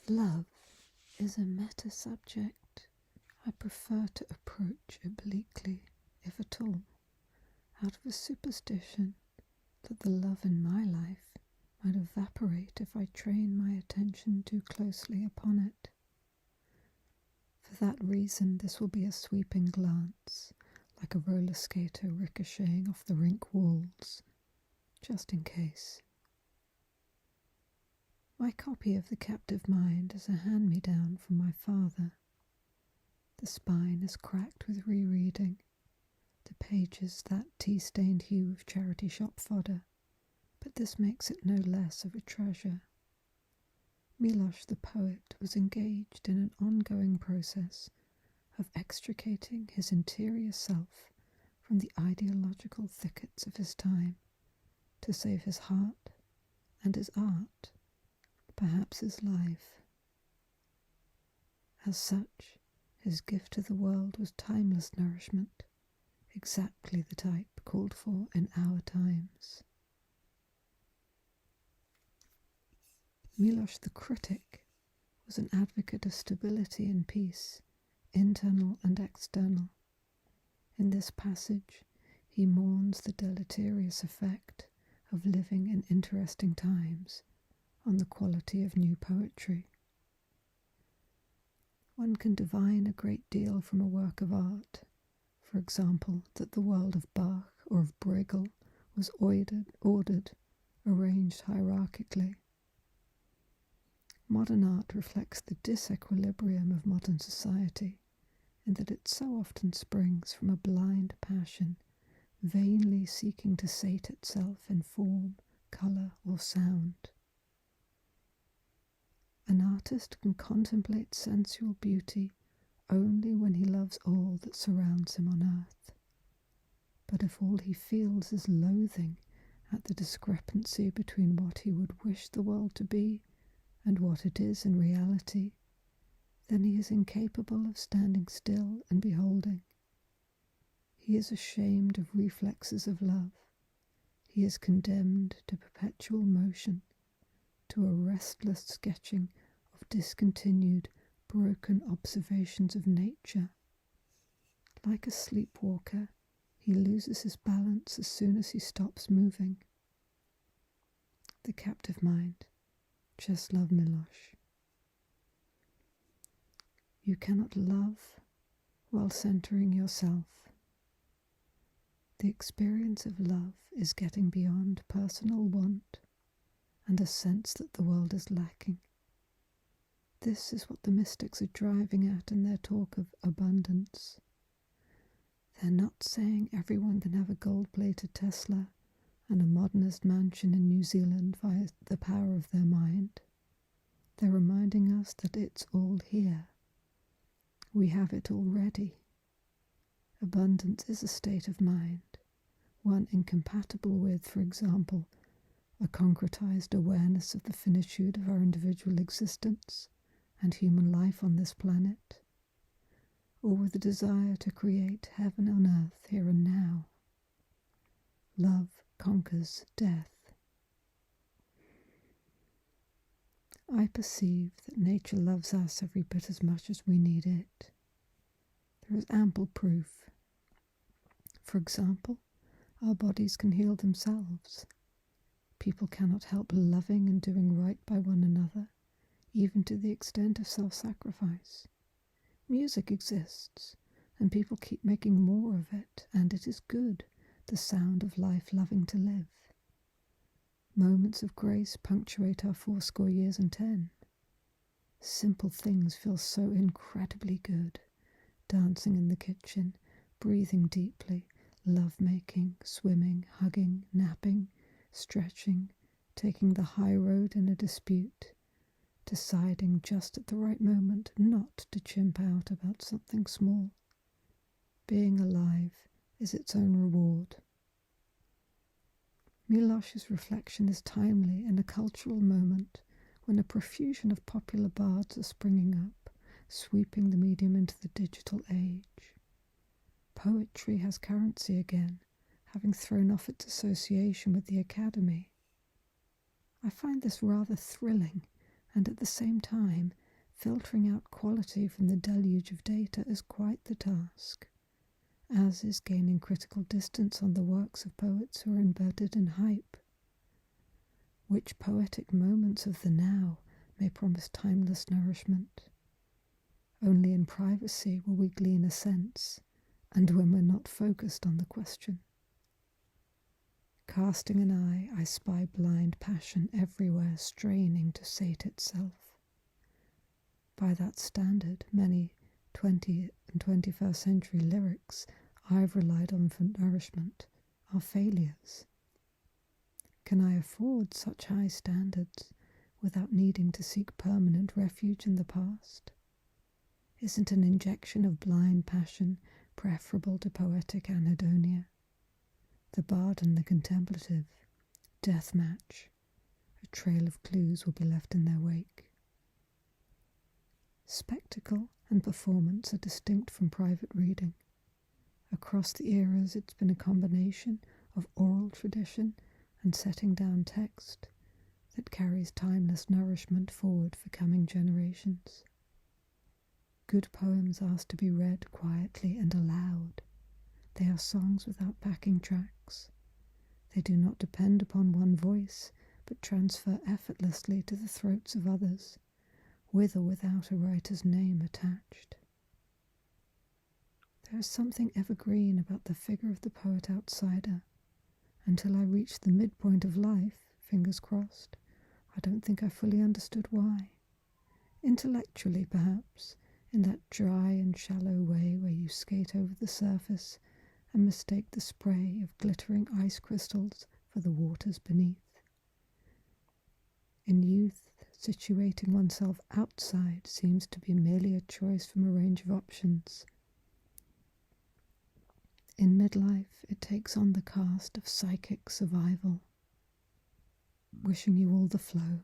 Love is a meta-subject I prefer to approach obliquely, if at all, out of a superstition that the love in my life might evaporate if I train my attention too closely upon it. For that reason, this will be a sweeping glance, like a roller skater ricocheting off the rink walls, just in case. My copy of The Captive Mind is a hand-me-down from my father. The spine is cracked with rereading, the pages that tea-stained hue of charity shop fodder, but this makes it no less of a treasure. Milosz the poet was engaged in an ongoing process of extricating his interior self from the ideological thickets of his time to save his heart and his art, perhaps his life. As such, his gift to the world was timeless nourishment, exactly the type called for in our times. Milosz the critic was an advocate of stability and peace, internal and external. In this passage, he mourns the deleterious effect of living in interesting times on the quality of new poetry. One can divine a great deal from a work of art, for example, that the world of Bach or of Bruegel was ordered, arranged hierarchically. Modern art reflects the disequilibrium of modern society, in that it so often springs from a blind passion, vainly seeking to sate itself in form, colour, or sound. An artist can contemplate sensual beauty only when he loves all that surrounds him on earth. But if all he feels is loathing at the discrepancy between what he would wish the world to be and what it is in reality, then he is incapable of standing still and beholding. He is ashamed of reflexes of love. He is condemned to perpetual motion, to a restless sketching of discontinued, broken observations of nature. Like a sleepwalker, he loses his balance as soon as he stops moving. The Captive Mind, Czeslaw Milosz. You cannot love while centering yourself. The experience of love is getting beyond personal want and a sense that the world is lacking. This is what the mystics are driving at in their talk of abundance. They're not saying everyone can have a gold-plated Tesla and a modernist mansion in New Zealand via the power of their mind. They're reminding us that it's all here. We have it already. Abundance is a state of mind, one incompatible with, for example, a concretized awareness of the finitude of our individual existence and human life on this planet, or with a desire to create heaven on earth here and now. Love conquers death. I perceive that nature loves us every bit as much as we need it. There is ample proof. For example, our bodies can heal themselves. People cannot help loving and doing right by one another, even to the extent of self-sacrifice. Music exists, and people keep making more of it, and it is good, the sound of life loving to live. Moments of grace punctuate our 80 years and 10. Simple things feel so incredibly good. Dancing in the kitchen, breathing deeply, love-making, swimming, hugging, napping, stretching, taking the high road in a dispute, deciding just at the right moment not to chimp out about something small. Being alive is its own reward. Milosz's reflection is timely in a cultural moment when a profusion of popular bards are springing up, sweeping the medium into the digital age. Poetry has currency again, having thrown off its association with the academy. I find this rather thrilling and at the same time filtering out quality from the deluge of data is quite the task, as is gaining critical distance on the works of poets who are embedded in hype. Which poetic moments of the now may promise timeless nourishment? Only in privacy will we glean a sense, and when we're not focused on the question. Casting an eye, I spy blind passion everywhere straining to sate itself. By that standard, many 20th and 21st century lyrics I've relied on for nourishment are failures. Can I afford such high standards without needing to seek permanent refuge in the past? Isn't an injection of blind passion preferable to poetic anhedonia? The bard and the contemplative, death match. A trail of clues will be left in their wake. Spectacle and performance are distinct from private reading. Across the eras, it's been a combination of oral tradition and setting down text that carries timeless nourishment forward for coming generations. Good poems ask to be read quietly and aloud. They are songs without backing tracks. They do not depend upon one voice, but transfer effortlessly to the throats of others, with or without a writer's name attached. There is something evergreen about the figure of the poet outsider. Until I reached the midpoint of life, fingers crossed, I don't think I fully understood why. Intellectually, perhaps, in that dry and shallow way where you skate over the surface and mistake the spray of glittering ice crystals for the waters beneath. In youth, situating oneself outside seems to be merely a choice from a range of options. In midlife, it takes on the cast of psychic survival. Wishing you all the flow.